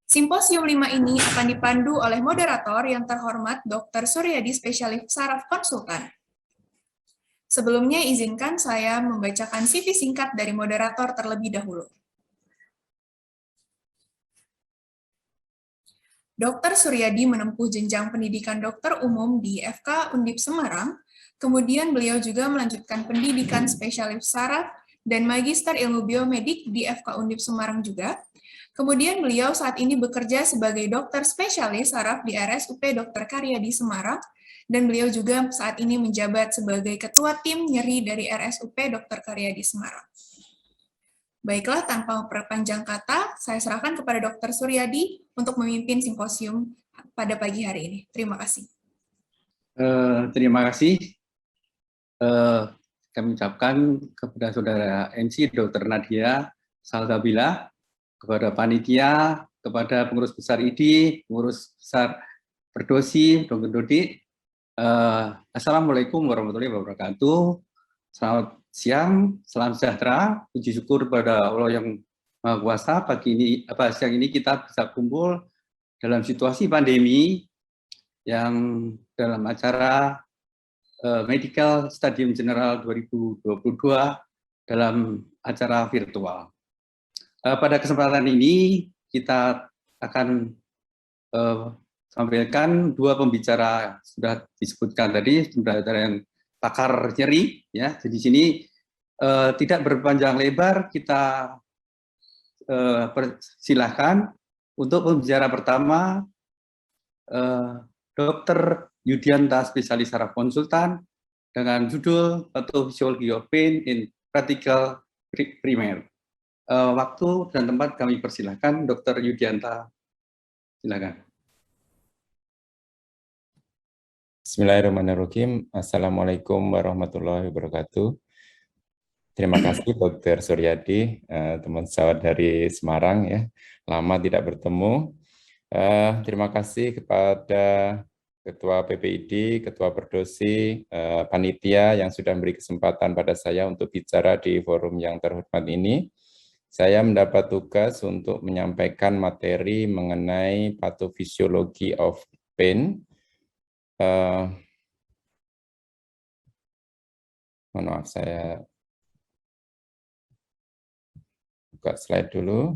Simposium 5 ini akan dipandu oleh moderator yang terhormat Dr. Suryadi, spesialis saraf konsultan. Sebelumnya izinkan saya membacakan CV singkat dari moderator terlebih dahulu. Dr. Suryadi menempuh jenjang pendidikan dokter umum di FK Undip Semarang, kemudian beliau juga melanjutkan pendidikan spesialis saraf dan magister ilmu biomedik di FK Undip Semarang juga. Kemudian beliau saat ini bekerja sebagai dokter spesialis saraf di RSUP Dr. Karyadi Semarang, dan beliau juga saat ini menjabat sebagai ketua tim nyeri dari RSUP Dr. Karyadi Semarang. Baiklah, tanpa memperpanjang kata, saya serahkan kepada Dr. Suryadi untuk memimpin simposium pada pagi hari ini. Terima kasih. Terima kasih. Kami ucapkan kepada Saudara NC Dr. Nadia Salsabila, kepada panitia, kepada pengurus besar ID, pengurus besar Perdosi, Dr. Dodi. Assalamualaikum warahmatullahi wabarakatuh. Selamat siang, salam sejahtera, puji syukur kepada Allah yang Maha Kuasa. Siang ini kita bisa kumpul dalam situasi pandemi yang dalam acara Medical Stadium General 2022 dalam acara virtual. Pada kesempatan ini kita akan sampaikan dua pembicara, sudah disebutkan tadi, pembicara yang pakar nyeri, ya. Jadi sini tidak berpanjang lebar, kita persilahkan untuk pembicara pertama, Dr. Yudianta, spesialis saraf konsultan, dengan judul Pathophysiology of Pain in Practical Primary. Waktu dan tempat kami persilahkan, Dr. Yudianta, silakan. Bismillahirrahmanirrahim. Assalamualaikum warahmatullahi wabarakatuh. Terima kasih Dr. Suryadi, teman sejawat dari Semarang, ya. Lama tidak bertemu. Terima kasih kepada Ketua PPID, Ketua Perdosi, panitia yang sudah memberi kesempatan pada saya untuk bicara di forum yang terhormat ini. Saya mendapat tugas untuk menyampaikan materi mengenai pathophysiology of pain. Mohon maaf, saya buka slide dulu.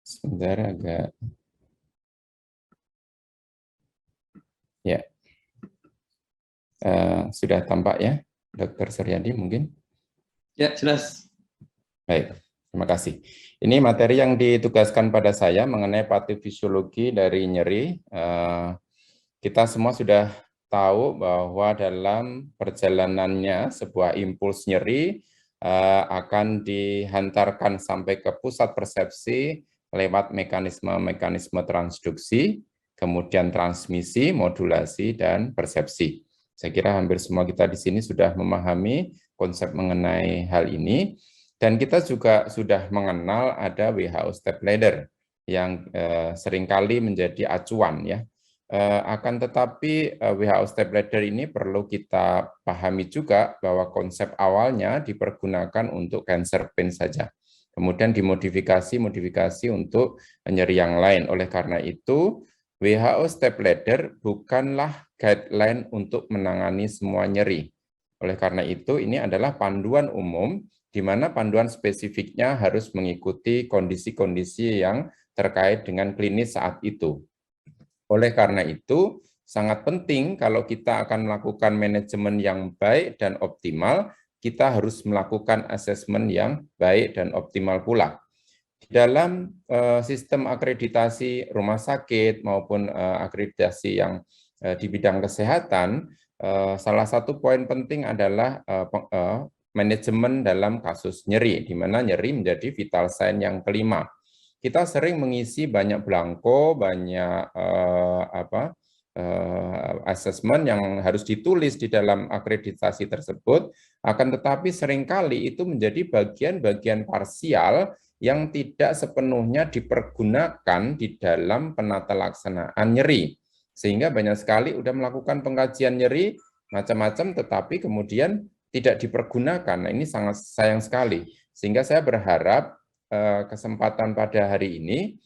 Sebentar, agak. Ya, sudah tampak ya, Dr. Suryadi mungkin? Ya, jelas. Baik, terima kasih. Ini materi yang ditugaskan pada saya mengenai pathofisiologi dari nyeri. Kita semua sudah tahu bahwa dalam perjalanannya sebuah impuls nyeri akan dihantarkan sampai ke pusat persepsi lewat mekanisme-mekanisme transduksi, kemudian transmisi, modulasi, dan persepsi. Saya kira hampir semua kita di sini sudah memahami konsep mengenai hal ini, dan kita juga sudah mengenal ada WHO Step Ladder yang seringkali menjadi acuan, ya. Akan tetapi WHO Step Ladder ini perlu kita pahami juga bahwa konsep awalnya dipergunakan untuk cancer pain saja, kemudian dimodifikasi untuk nyeri yang lain. Oleh karena itu WHO Step Ladder bukanlah guideline untuk menangani semua nyeri. Oleh karena itu, ini adalah panduan umum, di mana panduan spesifiknya harus mengikuti kondisi-kondisi yang terkait dengan klinis saat itu. Oleh karena itu, sangat penting kalau kita akan melakukan manajemen yang baik dan optimal, kita harus melakukan asesmen yang baik dan optimal pula. Dalam sistem akreditasi rumah sakit maupun akreditasi yang di bidang kesehatan, salah satu poin penting adalah manajemen dalam kasus nyeri, di mana nyeri menjadi vital sign yang kelima. Kita sering mengisi banyak belangko, banyak asesmen yang harus ditulis di dalam akreditasi tersebut, akan tetapi seringkali itu menjadi bagian-bagian parsial yang tidak sepenuhnya dipergunakan di dalam penata laksanaan nyeri. Sehingga banyak sekali sudah melakukan pengkajian nyeri, macam-macam, tetapi kemudian tidak dipergunakan. Nah, ini sangat sayang sekali. Sehingga saya berharap kesempatan pada hari ini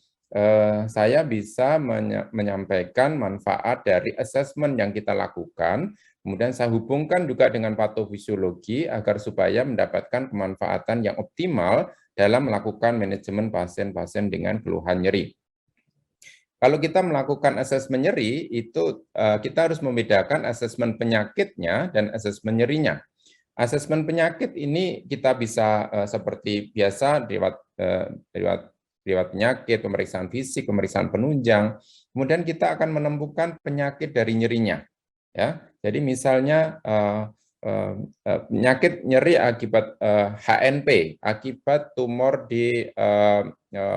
saya bisa menyampaikan manfaat dari asesmen yang kita lakukan, kemudian saya hubungkan juga dengan patofisiologi agar supaya mendapatkan kemanfaatan yang optimal dalam melakukan manajemen pasien-pasien dengan keluhan nyeri. Kalau kita melakukan asesmen nyeri, itu kita harus membedakan asesmen penyakitnya dan asesmen nyerinya. Asesmen penyakit ini kita bisa seperti biasa riwayat penyakit, pemeriksaan fisik, pemeriksaan penunjang. Kemudian kita akan menemukan penyakit dari nyerinya. Ya, jadi misalnya penyakit nyeri akibat HNP, akibat tumor di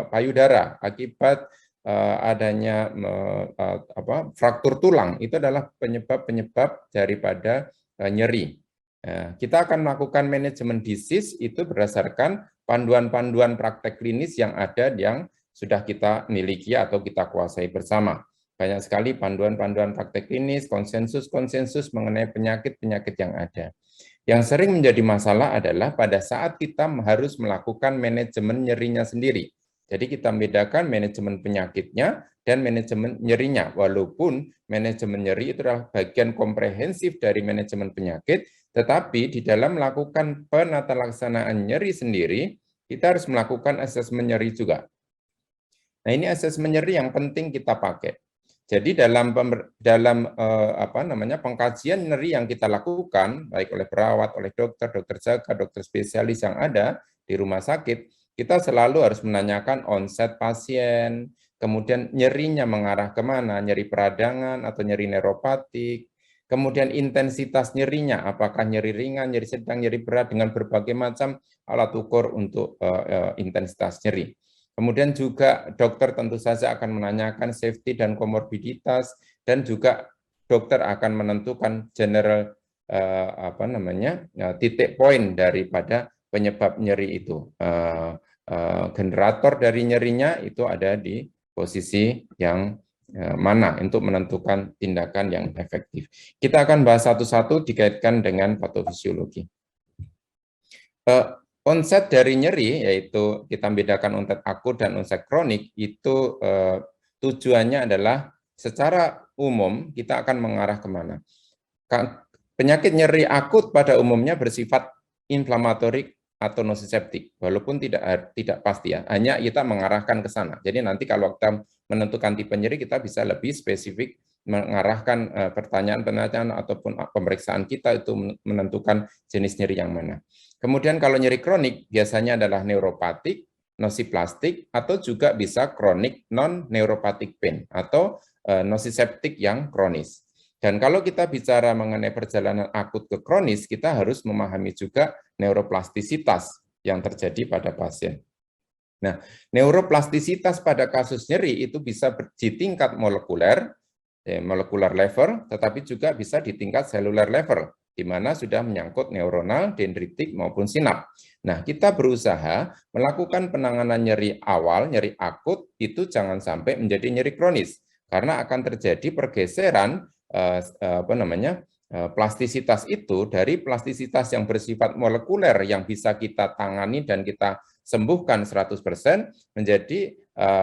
payudara, akibat adanya fraktur tulang, itu adalah penyebab-penyebab daripada nyeri. Kita akan melakukan manajemen disease itu berdasarkan panduan-panduan praktek klinis yang ada yang sudah kita miliki atau kita kuasai bersama. Banyak sekali panduan-panduan praktek klinis, konsensus-konsensus mengenai penyakit-penyakit yang ada. Yang sering menjadi masalah adalah pada saat kita harus melakukan manajemen nyerinya sendiri. Jadi kita membedakan manajemen penyakitnya dan manajemen nyerinya. Walaupun manajemen nyeri itu adalah bagian komprehensif dari manajemen penyakit, tetapi di dalam melakukan penatalaksanaan nyeri sendiri, kita harus melakukan asesmen nyeri juga. Nah, ini asesmen nyeri yang penting kita pakai. Jadi dalam pengkajian nyeri yang kita lakukan, baik oleh perawat, oleh dokter jaga, dokter spesialis yang ada di rumah sakit, kita selalu harus menanyakan onset pasien, kemudian nyerinya mengarah kemana, nyeri peradangan atau nyeri neuropatik, kemudian intensitas nyerinya, apakah nyeri ringan, nyeri sedang, nyeri berat, dengan berbagai macam alat ukur untuk intensitas nyeri. Kemudian juga dokter tentu saja akan menanyakan safety dan komorbiditas, dan juga dokter akan menentukan general titik poin daripada penyebab nyeri itu. Generator dari nyerinya itu ada di posisi yang mana untuk menentukan tindakan yang efektif. Kita akan bahas satu-satu dikaitkan dengan patofisiologi. Onset dari nyeri, yaitu kita bedakan onset akut dan onset kronik, itu tujuannya adalah secara umum kita akan mengarah kemana. Penyakit nyeri akut pada umumnya bersifat inflamatorik atau nosiseptik, walaupun tidak pasti ya, hanya kita mengarahkan ke sana. Jadi nanti kalau kita menentukan tipe nyeri, kita bisa lebih spesifik mengarahkan pertanyaan-pertanyaan ataupun pemeriksaan kita itu menentukan jenis nyeri yang mana. Kemudian kalau nyeri kronik biasanya adalah neuropatik, nosiplastik, atau juga bisa kronik non-neuropatik pain atau nosiseptik yang kronis. Dan kalau kita bicara mengenai perjalanan akut ke kronis, kita harus memahami juga neuroplastisitas yang terjadi pada pasien. Nah, neuroplastisitas pada kasus nyeri itu bisa di tingkat molekuler level, tetapi juga bisa di tingkat seluler level, di mana sudah menyangkut neuronal, dendritik, maupun sinap. Nah, kita berusaha melakukan penanganan nyeri awal, nyeri akut, itu jangan sampai menjadi nyeri kronis, karena akan terjadi pergeseran plastisitas itu dari plastisitas yang bersifat molekuler yang bisa kita tangani dan kita sembuhkan 100% menjadi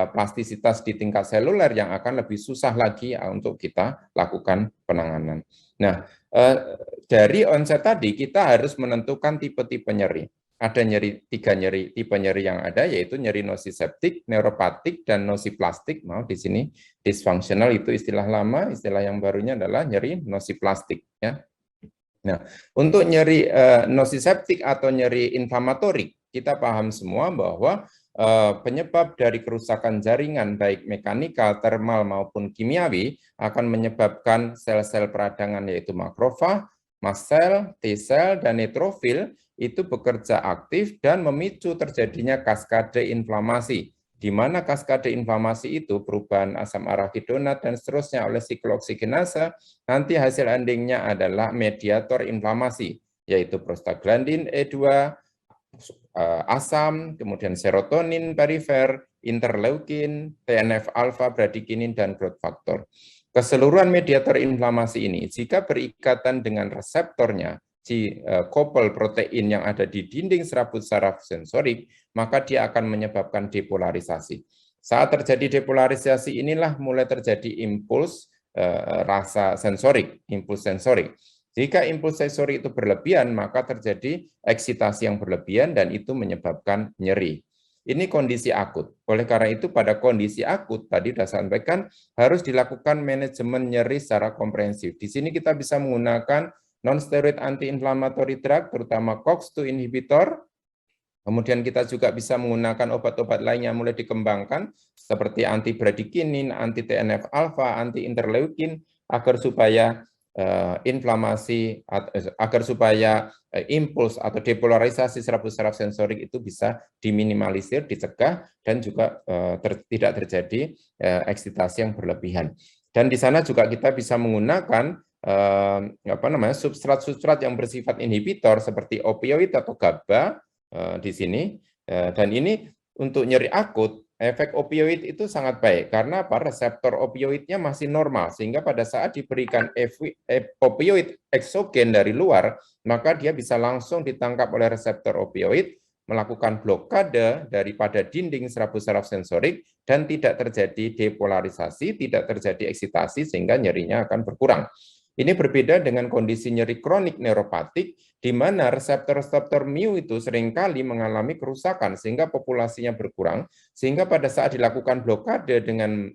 plastisitas di tingkat seluler yang akan lebih susah lagi untuk kita lakukan penanganan. Nah, dari onset tadi kita harus menentukan tipe-tipe nyeri. Ada tiga tipe nyeri yang ada, yaitu nyeri nosiseptik, neuropatik, dan nosiplastik. Mau di sini disfungsional itu istilah lama, istilah yang barunya adalah nyeri nosiplastik. Ya. Nah, untuk nyeri nosiseptik atau nyeri inflamatorik, kita paham semua bahwa penyebab dari kerusakan jaringan baik mekanikal, termal maupun kimiawi akan menyebabkan sel-sel peradangan yaitu makrofag, mast cell, T cell, dan neutrofil itu bekerja aktif dan memicu terjadinya kaskade inflamasi, di mana kaskade inflamasi itu perubahan asam arachidonat dan seterusnya oleh sikloksigenase, nanti hasil endingnya adalah mediator inflamasi, yaitu prostaglandin E2, asam, kemudian serotonin perifer, interleukin, TNF-alfa, bradikinin, dan growth factor. Keseluruhan mediator inflamasi ini, jika berikatan dengan reseptornya, si couple protein yang ada di dinding serabut saraf sensorik, maka dia akan menyebabkan depolarisasi. Saat terjadi depolarisasi inilah mulai terjadi impuls rasa sensorik, impuls sensorik. Jika impuls sensorik itu berlebihan, maka terjadi eksitasi yang berlebihan dan itu menyebabkan nyeri. Ini kondisi akut. Oleh karena itu pada kondisi akut, tadi sudah sampaikan, harus dilakukan manajemen nyeri secara komprehensif. Di sini kita bisa menggunakan non-steroid anti-inflammatory drug, terutama COX-2 inhibitor. Kemudian kita juga bisa menggunakan obat-obat lain yang mulai dikembangkan, seperti anti-bradykinin, anti-TNF-alpha, anti-interleukin, agar supaya inflamasi, agar supaya impuls atau depolarisasi serabut saraf sensorik itu bisa diminimalisir, dicegah, dan juga tidak terjadi eksitasi yang berlebihan. Dan di sana juga kita bisa menggunakan substrat-substrat yang bersifat inhibitor seperti opioid atau GABA di sini. Dan ini untuk nyeri akut, efek opioid itu sangat baik karena reseptor opioidnya masih normal, sehingga pada saat diberikan opioid eksogen dari luar, maka dia bisa langsung ditangkap oleh reseptor opioid, melakukan blokade daripada dinding serabut saraf sensorik, dan tidak terjadi depolarisasi, tidak terjadi eksitasi, sehingga nyerinya akan berkurang. Ini berbeda dengan kondisi nyeri kronik neuropatik, di mana reseptor-reseptor mu itu seringkali mengalami kerusakan sehingga populasinya berkurang, sehingga pada saat dilakukan blokade dengan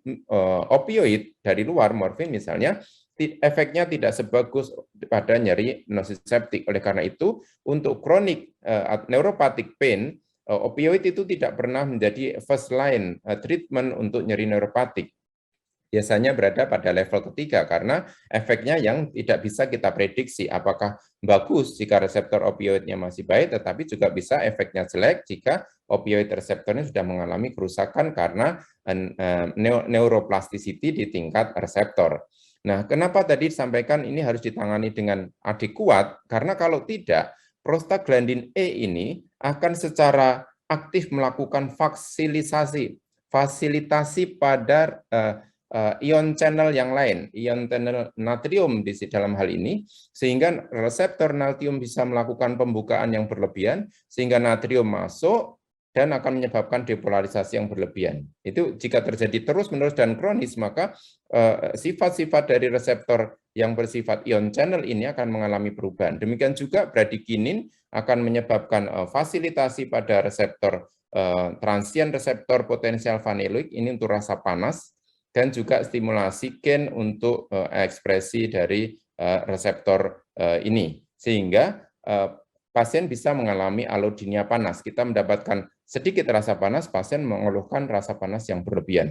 opioid dari luar, morfin misalnya, efeknya tidak sebagus pada nyeri nociceptik. Oleh karena itu, untuk kronik neuropatik pain, opioid itu tidak pernah menjadi first line treatment untuk nyeri neuropatik. Biasanya berada pada level ketiga karena efeknya yang tidak bisa kita prediksi apakah bagus jika reseptor opioidnya masih baik, tetapi juga bisa efeknya jelek jika opioid reseptornya sudah mengalami kerusakan karena neuroplasticity di tingkat reseptor. Nah, kenapa tadi disampaikan ini harus ditangani dengan adekuat? Karena kalau tidak, prostaglandin E ini akan secara aktif melakukan fasilitasi pada ion channel yang lain, ion channel natrium di dalam hal ini, sehingga reseptor natrium bisa melakukan pembukaan yang berlebihan, sehingga natrium masuk dan akan menyebabkan depolarisasi yang berlebihan. Itu jika terjadi terus-menerus dan kronis, maka sifat-sifat dari reseptor yang bersifat ion channel ini akan mengalami perubahan. Demikian juga bradykinin akan menyebabkan fasilitasi pada reseptor transient reseptor potensial vanilloid, ini untuk rasa panas, dan juga stimulasi gen untuk ekspresi dari reseptor ini. Sehingga pasien bisa mengalami allodynia panas. Kita mendapatkan sedikit rasa panas, pasien mengeluhkan rasa panas yang berlebihan.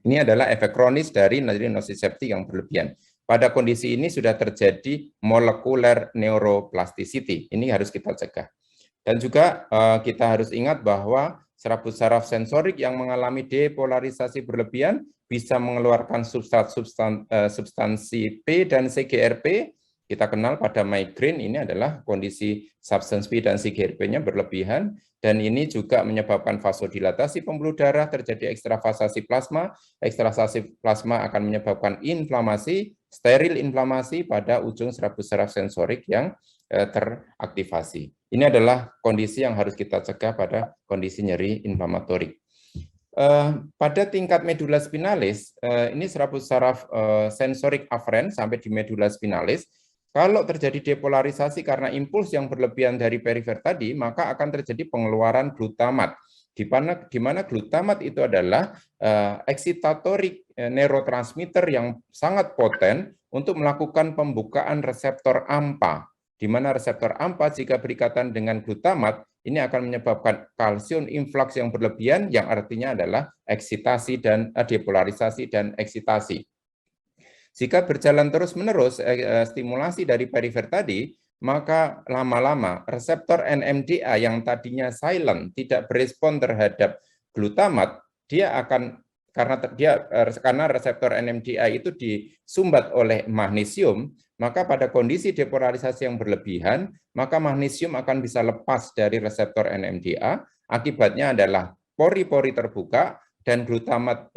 Ini adalah efek kronis dari nyeri nociceptik yang berlebihan. Pada kondisi ini sudah terjadi molecular neuroplasticity. Ini harus kita cegah. Dan juga kita harus ingat bahwa serabut saraf sensorik yang mengalami depolarisasi berlebihan bisa mengeluarkan substansi P dan CGRP. Kita kenal pada migrain ini adalah kondisi substance P dan CGRP-nya berlebihan, dan ini juga menyebabkan vasodilatasi pembuluh darah, terjadi ekstravasasi plasma. Ekstravasasi plasma akan menyebabkan inflamasi, steril inflamasi pada ujung serabut saraf sensorik yang teraktivasi. Ini adalah kondisi yang harus kita cegah pada kondisi nyeri inflamatorik. Pada tingkat medula spinalis, ini serabut saraf sensorik afferent sampai di medula spinalis. Kalau terjadi depolarisasi karena impuls yang berlebihan dari perifer tadi, maka akan terjadi pengeluaran glutamat. Di mana glutamat itu adalah excitatory neurotransmitter yang sangat poten untuk melakukan pembukaan reseptor AMPA. Di mana reseptor AMPA jika berikatan dengan glutamat, ini akan menyebabkan kalsium influx yang berlebihan, yang artinya adalah eksitasi dan depolarisasi dan eksitasi. Jika berjalan terus-menerus stimulasi dari perifer tadi, maka lama-lama reseptor NMDA yang tadinya silent, tidak berespon terhadap glutamat, dia akan karena reseptor NMDA itu disumbat oleh magnesium, maka pada kondisi depolarisasi yang berlebihan, maka magnesium akan bisa lepas dari reseptor NMDA, akibatnya adalah pori-pori terbuka dan glutamat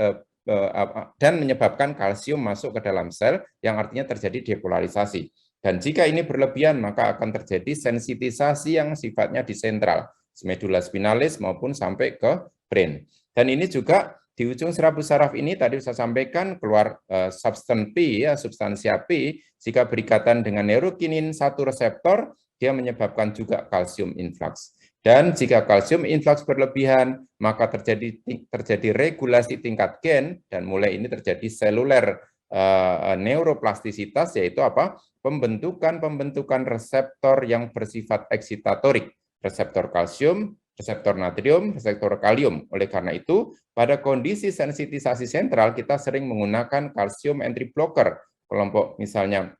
dan menyebabkan kalsium masuk ke dalam sel yang artinya terjadi depolarisasi. Dan jika ini berlebihan maka akan terjadi sensitisasi yang sifatnya di sentral, medula spinalis maupun sampai ke brain. Dan ini juga di ujung serabut saraf ini tadi saya sampaikan keluar substansi P, ya, substansia P, jika berikatan dengan neurokinin satu reseptor, dia menyebabkan juga kalsium influx. Dan jika kalsium influx berlebihan, maka terjadi regulasi tingkat gen, dan mulai ini terjadi seluler neuroplastisitas, yaitu apa? Pembentukan reseptor yang bersifat eksitatorik, reseptor kalsium, reseptor natrium, reseptor kalium. Oleh karena itu, pada kondisi sensitisasi sentral, kita sering menggunakan kalsium entry blocker, kelompok misalnya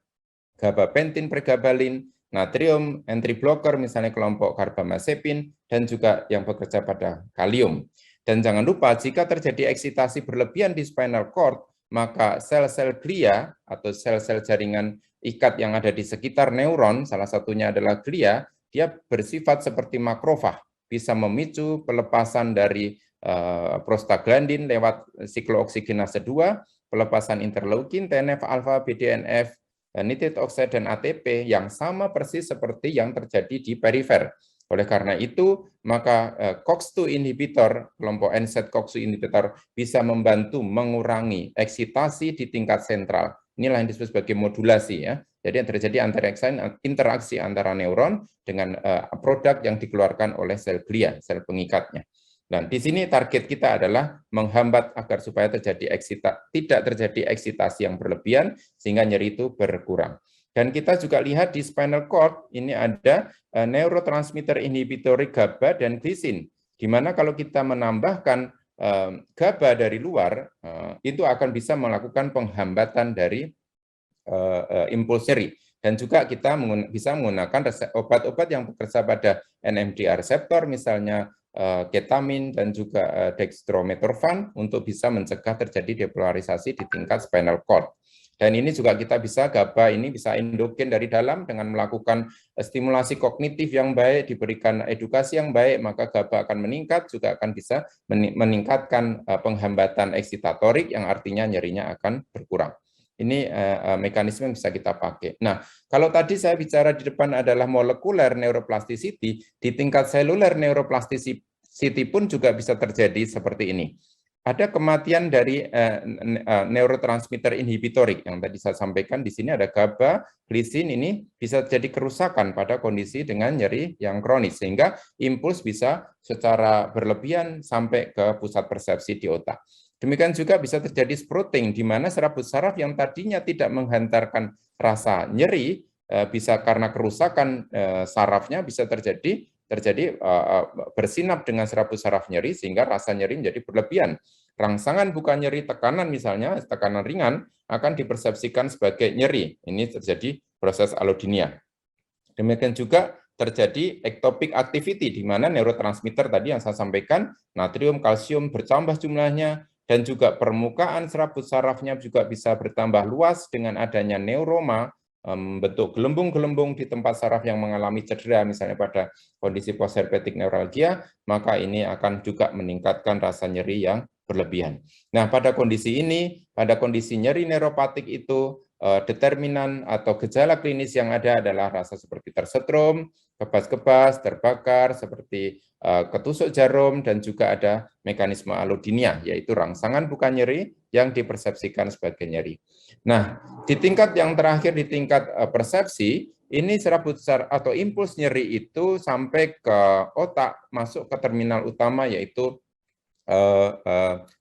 gabapentin pregabalin, natrium entry blocker, misalnya kelompok carbamazepin, dan juga yang bekerja pada kalium. Dan jangan lupa, jika terjadi eksitasi berlebihan di spinal cord, maka sel-sel glia atau sel-sel jaringan ikat yang ada di sekitar neuron, salah satunya adalah glia, dia bersifat seperti makrofag, bisa memicu pelepasan dari prostaglandin lewat siklooksigenase 2, pelepasan interleukin, TNF-alfa, BDNF, nitrate oxide, dan ATP yang sama persis seperti yang terjadi di perifer. Oleh karena itu, maka COX-2 inhibitor, kelompok NSAID COX-2 inhibitor bisa membantu mengurangi eksitasi di tingkat sentral. Inilah yang disebut sebagai modulasi, ya. Jadi yang terjadi interaksi antara neuron dengan produk yang dikeluarkan oleh sel glia, sel pengikatnya. Dan di sini target kita adalah menghambat agar supaya tidak terjadi eksitasi yang berlebihan sehingga nyeri itu berkurang. Dan kita juga lihat di spinal cord ini ada neurotransmitter inhibitory GABA dan glisin, di mana kalau kita menambahkan GABA dari luar itu akan bisa melakukan penghambatan dari impuls nyeri. Dan juga kita bisa menggunakan obat-obat yang bekerja pada NMDA reseptor, misalnya ketamin dan juga dextromethorphan, untuk bisa mencegah terjadi depolarisasi di tingkat spinal cord. Dan ini juga kita bisa, GABA ini bisa endogen dari dalam dengan melakukan stimulasi kognitif yang baik, diberikan edukasi yang baik, maka GABA akan meningkat, juga akan bisa meningkatkan penghambatan eksitatorik yang artinya nyerinya akan berkurang. Ini mekanisme yang bisa kita pakai. Nah, kalau tadi saya bicara di depan adalah molekuler neuroplasticity, di tingkat seluler neuroplasticity pun juga bisa terjadi seperti ini. Ada kematian dari neurotransmitter inhibitorik yang tadi saya sampaikan. Di sini ada GABA, glisin, ini bisa terjadi kerusakan pada kondisi dengan nyeri yang kronis, sehingga impuls bisa secara berlebihan sampai ke pusat persepsi di otak. Demikian juga bisa terjadi sprouting, di mana serabut saraf yang tadinya tidak menghantarkan rasa nyeri, bisa karena kerusakan sarafnya bisa terjadi bersinap dengan serabut saraf nyeri, sehingga rasa nyeri menjadi berlebihan. Rangsangan bukan nyeri, tekanan misalnya, tekanan ringan, akan dipersepsikan sebagai nyeri. Ini terjadi proses allodynia. Demikian juga terjadi ectopic activity, di mana neurotransmitter tadi yang saya sampaikan, natrium, kalsium bertambah jumlahnya, dan juga permukaan serabut sarafnya juga bisa bertambah luas dengan adanya neuroma, bentuk gelembung-gelembung di tempat saraf yang mengalami cedera, misalnya pada kondisi postherpetic neuralgia, maka ini akan juga meningkatkan rasa nyeri yang berlebihan. Nah, pada kondisi ini, pada kondisi nyeri neuropatik itu, determinan atau gejala klinis yang ada adalah rasa seperti tersetrum, kebas-kebas, terbakar, seperti ketusuk jarum, dan juga ada mekanisme allodynia, yaitu rangsangan bukan nyeri yang dipersepsikan sebagai nyeri. Nah, di tingkat yang terakhir, di tingkat persepsi, ini serabut saraf atau impuls nyeri itu sampai ke otak, masuk ke terminal utama, yaitu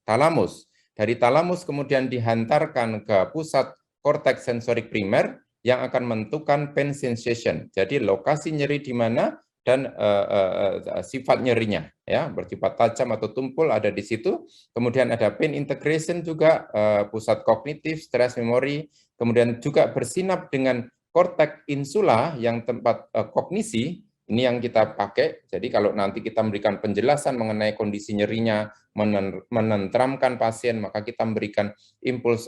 talamus. Dari talamus kemudian dihantarkan ke pusat korteks sensorik primer yang akan menentukan pain sensation. Jadi lokasi nyeri di mana dan sifat nyerinya, ya, bersifat tajam atau tumpul ada di situ. Kemudian ada pain integration juga, pusat kognitif, stress memory, kemudian juga bersinap dengan korteks insula yang tempat kognisi. Ini yang kita pakai. Jadi kalau nanti kita memberikan penjelasan mengenai kondisi nyerinya, menenteramkan pasien, maka kita memberikan impuls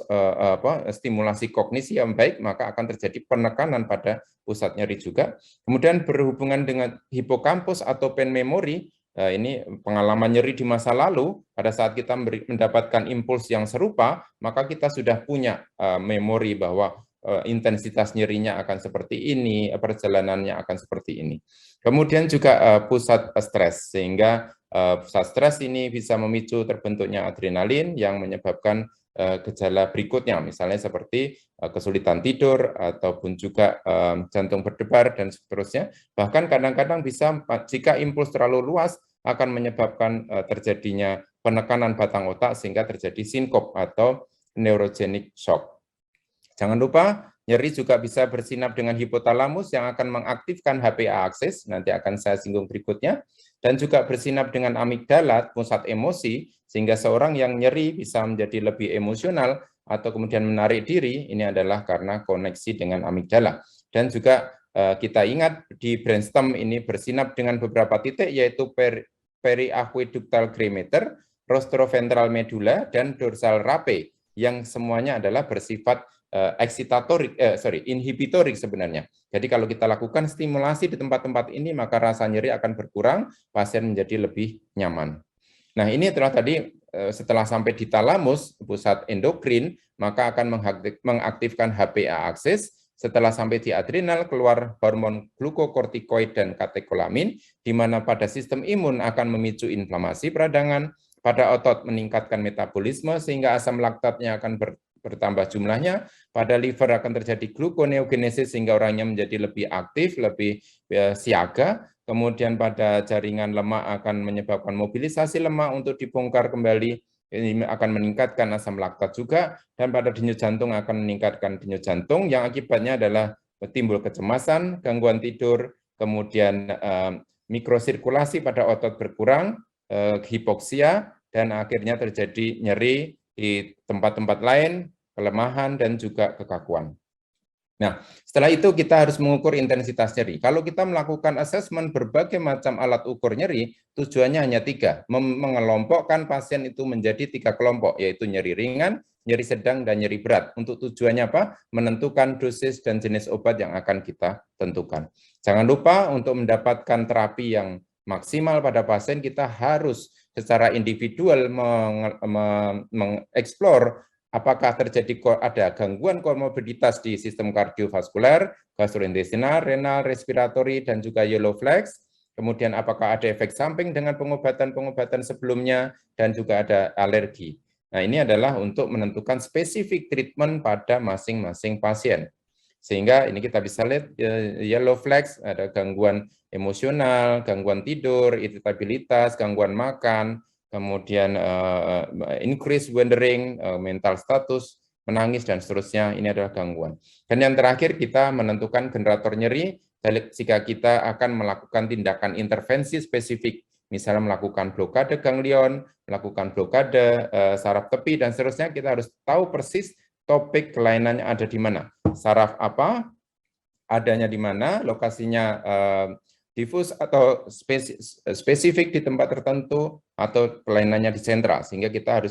stimulasi kognisi yang baik, maka akan terjadi penekanan pada pusat nyeri juga. Kemudian berhubungan dengan hipokampus atau pain memory, ini pengalaman nyeri di masa lalu, pada saat kita mendapatkan impuls yang serupa, maka kita sudah punya memori bahwa intensitas nyerinya akan seperti ini, perjalanannya akan seperti ini. Kemudian juga pusat stres, sehingga pusat stres ini bisa memicu terbentuknya adrenalin yang menyebabkan gejala berikutnya, misalnya seperti kesulitan tidur, ataupun juga jantung berdebar, dan seterusnya. Bahkan kadang-kadang bisa, jika impuls terlalu luas, akan menyebabkan terjadinya penekanan batang otak, sehingga terjadi sinkop atau neurogenic shock. Jangan lupa, nyeri juga bisa bersinap dengan hipotalamus yang akan mengaktifkan HPA aksis, nanti akan saya singgung berikutnya, dan juga bersinap dengan amigdala, pusat emosi, sehingga seorang yang nyeri bisa menjadi lebih emosional atau kemudian menarik diri, ini adalah karena koneksi dengan amigdala. Dan juga kita ingat di brainstem ini bersinap dengan beberapa titik, yaitu periaqueductal greater, rostroventral medulla, dan dorsal rape, yang semuanya adalah bersifat inhibitorik sebenarnya. Jadi kalau kita lakukan stimulasi di tempat-tempat ini, maka rasa nyeri akan berkurang, pasien menjadi lebih nyaman. Nah, ini adalah tadi setelah sampai di talamus, pusat endokrin, maka akan mengaktifkan HPA aksis. Setelah sampai di adrenal, keluar hormon glukokortikoid dan katekolamin, di mana pada sistem imun akan memicu inflamasi peradangan, pada otot meningkatkan metabolisme sehingga asam laktatnya akan bertambah jumlahnya, pada liver akan terjadi gluconeogenesis sehingga orangnya menjadi lebih aktif, lebih siaga, kemudian pada jaringan lemak akan menyebabkan mobilisasi lemak untuk dibongkar kembali, ini akan meningkatkan asam laktat juga, dan pada denyut jantung akan meningkatkan denyut jantung yang akibatnya adalah timbul kecemasan, gangguan tidur, kemudian mikrosirkulasi pada otot berkurang, hipoksia, dan akhirnya terjadi nyeri di tempat-tempat lain, kelemahan, dan juga kekakuan. Nah, setelah itu kita harus mengukur intensitas nyeri. Kalau kita melakukan asesmen berbagai macam alat ukur nyeri, tujuannya hanya 3, mengelompokkan pasien itu menjadi 3 kelompok, yaitu nyeri ringan, nyeri sedang, dan nyeri berat. Untuk tujuannya apa? Menentukan dosis dan jenis obat yang akan kita tentukan. Jangan lupa untuk mendapatkan terapi yang maksimal pada pasien, kita harus secara individual mengeksplor apakah terjadi ada gangguan komorbiditas di sistem kardiovaskuler, gastrointestinal, renal, respiratory, dan juga yellow flags. Kemudian apakah ada efek samping dengan pengobatan-pengobatan sebelumnya, dan juga ada alergi. Nah, ini adalah untuk menentukan spesifik treatment pada masing-masing pasien. Sehingga ini kita bisa lihat yellow flags, ada gangguan emosional, gangguan tidur, irritabilitas, gangguan makan, kemudian increase wandering, mental status, menangis, dan seterusnya. Ini adalah gangguan. Dan yang terakhir, kita menentukan generator nyeri jika kita akan melakukan tindakan intervensi spesifik, misalnya melakukan blokade ganglion, melakukan blokade saraf tepi, dan seterusnya. Kita harus tahu persis topik kelainannya ada di mana, saraf apa, adanya di mana, lokasinya difus atau spesifik di tempat tertentu, atau kelainannya di sentra, sehingga kita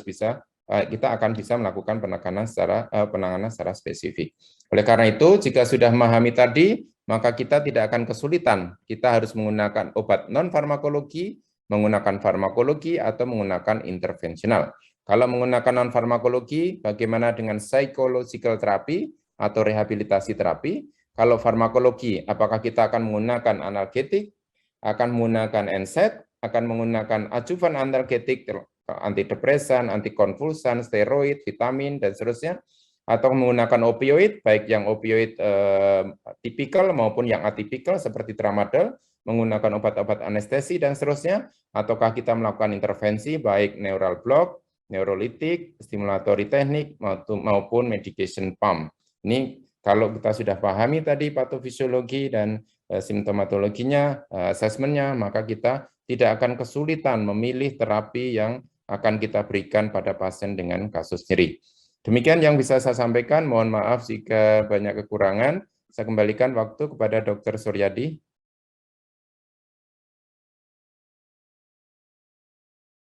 akan bisa melakukan penanganan secara spesifik. Oleh karena itu, jika sudah memahami tadi, maka kita tidak akan kesulitan. Kita harus menggunakan obat non-farmakologi, menggunakan farmakologi, atau menggunakan intervensional. Kalau menggunakan non-farmakologi, bagaimana dengan psychological therapy atau rehabilitasi terapi? Kalau farmakologi, apakah kita akan menggunakan analgetik, akan menggunakan NSAID, akan menggunakan ajuvan analgetik, antidepresan, antikonvulsan, steroid, vitamin, dan seterusnya, atau menggunakan opioid, baik yang opioid tipikal maupun yang atipikal seperti tramadol, menggunakan obat-obat anestesi, dan seterusnya, ataukah kita melakukan intervensi baik neural block, neurolitik, stimulatory teknik, maupun medication pump. Ini kalau kita sudah pahami tadi patofisiologi dan simptomatologinya, asesmennya, maka kita tidak akan kesulitan memilih terapi yang akan kita berikan pada pasien dengan kasus nyeri. Demikian yang bisa saya sampaikan. Mohon maaf jika banyak kekurangan. Saya kembalikan waktu kepada Dr. Suryadi.